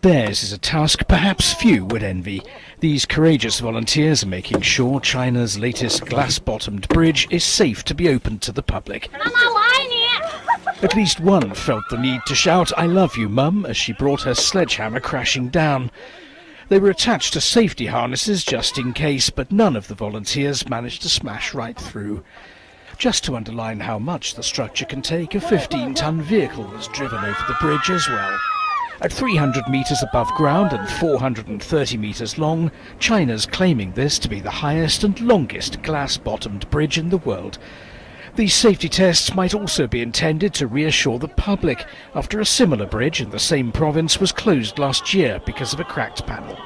Theirs is a task perhaps few would envy. These courageous volunteers are making sure China's latest glass-bottomed bridge is safe to be opened to the public. At least one felt the need to shout, "I love you, Mum," as she brought her sledgehammer crashing down. They were attached to safety harnesses just in case, but none of the volunteers managed to smash right through. Just to underline how much the structure can take, a 15-ton vehicle was driven over the bridge as well. At 300 metres above ground and 430 metres long, China's claiming this to be the highest and longest glass-bottomed bridge in the world. These safety tests might also be intended to reassure the public after a similar bridge in the same province was closed last year because of a cracked panel.